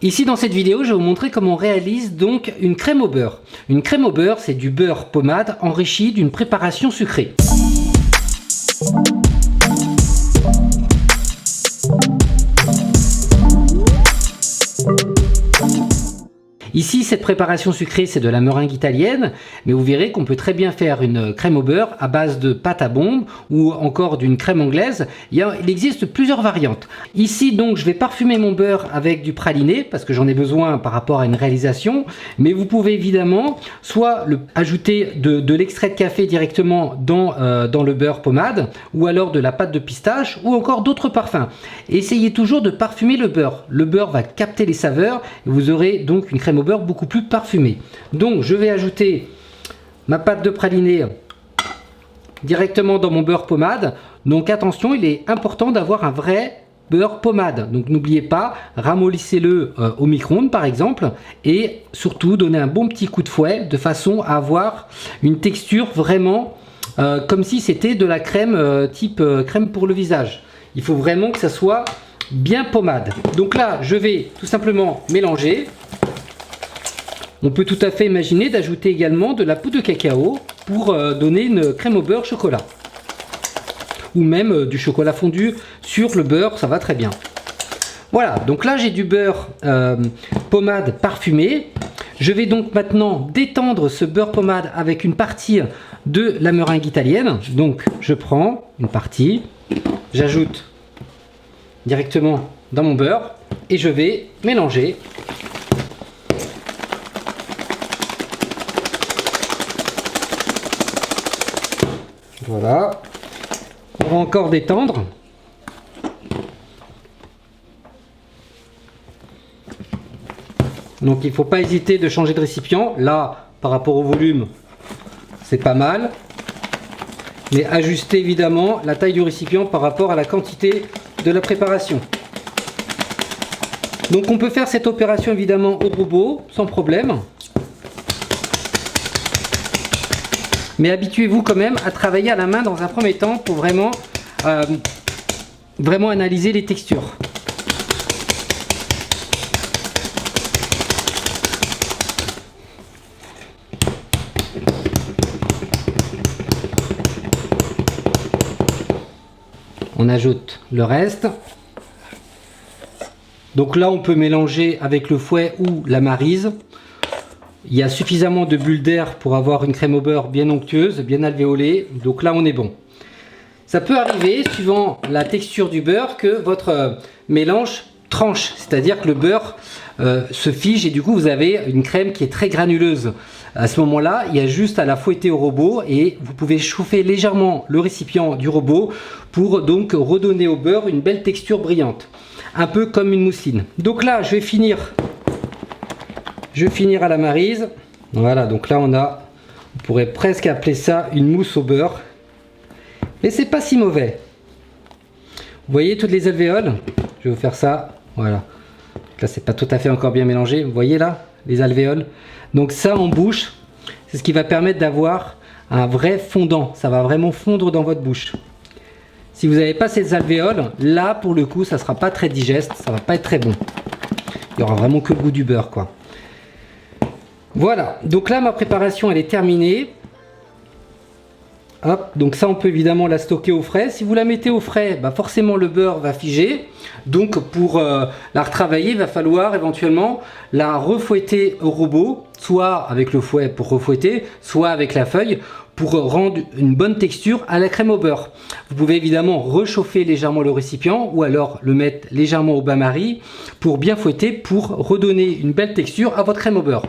Ici dans cette vidéo, je vais vous montrer comment on réalise donc une crème au beurre. Une crème au beurre, c'est du beurre pommade enrichi d'une préparation sucrée. Ici, cette préparation sucrée, c'est de la meringue italienne, mais vous verrez qu'on peut très bien faire une crème au beurre à base de pâte à bombe ou encore d'une crème anglaise. Il existe plusieurs variantes. Ici, donc, je vais parfumer mon beurre avec du praliné parce que j'en ai besoin par rapport à une réalisation, mais vous pouvez évidemment soit ajouter de l'extrait de café directement dans le beurre pommade ou alors de la pâte de pistache ou encore d'autres parfums. Essayez toujours de parfumer le beurre. Le beurre va capter les saveurs et vous aurez donc une crème au beurre beaucoup plus parfumé. Donc je vais ajouter ma pâte de praliné directement dans mon beurre pommade. Donc attention, il est important d'avoir un vrai beurre pommade. Donc n'oubliez pas, ramollissez-le au micro-ondes par exemple et surtout donnez un bon petit coup de fouet de façon à avoir une texture vraiment comme si c'était de la crème type crème pour le visage. Il faut vraiment que ça soit bien pommade. Donc là, je vais tout simplement mélanger. On peut tout à fait imaginer d'ajouter également de la poudre de cacao pour donner une crème au beurre chocolat. Ou même du chocolat fondu sur le beurre, ça va très bien. Voilà, donc là j'ai du beurre pommade parfumé. Je vais donc maintenant détendre ce beurre pommade avec une partie de la meringue italienne. Donc je prends une partie, j'ajoute directement dans mon beurre et je vais mélanger. Voilà, on va encore détendre. Donc il ne faut pas hésiter de changer de récipient. Là, par rapport au volume, c'est pas mal. Mais ajustez évidemment la taille du récipient par rapport à la quantité de la préparation. Donc on peut faire cette opération évidemment au robot, sans problème. Mais habituez-vous quand même à travailler à la main dans un premier temps pour vraiment analyser les textures. On ajoute le reste. Donc là, on peut mélanger avec le fouet ou la maryse. Il y a suffisamment de bulles d'air pour avoir une crème au beurre bien onctueuse, bien alvéolée. Donc là, on est bon. Ça peut arriver, suivant la texture du beurre, que votre mélange tranche. C'est-à-dire que le beurre se fige et du coup, vous avez une crème qui est très granuleuse. À ce moment-là, il y a juste à la fouetter au robot et vous pouvez chauffer légèrement le récipient du robot pour donc redonner au beurre une belle texture brillante. Un peu comme une mousseline. Donc là, je vais finir à la maryse. Voilà, donc là on pourrait presque appeler ça une mousse au beurre. Mais c'est pas si mauvais. Vous voyez toutes les alvéoles? Je vais vous faire ça. Voilà. Là c'est pas tout à fait encore bien mélangé. Vous voyez là les alvéoles? Donc ça en bouche, c'est ce qui va permettre d'avoir un vrai fondant. Ça va vraiment fondre dans votre bouche. Si vous n'avez pas ces alvéoles, là pour le coup ça sera pas très digeste, ça va pas être très bon. Il y aura vraiment que le goût du beurre quoi. Voilà, donc là ma préparation elle est terminée. Hop, donc ça on peut évidemment la stocker au frais. Si vous la mettez au frais, bah forcément le beurre va figer. Donc pour la retravailler, il va falloir éventuellement la refouetter au robot, soit avec le fouet pour refouetter, soit avec la feuille pour rendre une bonne texture à la crème au beurre. Vous pouvez évidemment réchauffer légèrement le récipient ou alors le mettre légèrement au bain-marie pour bien fouetter pour redonner une belle texture à votre crème au beurre.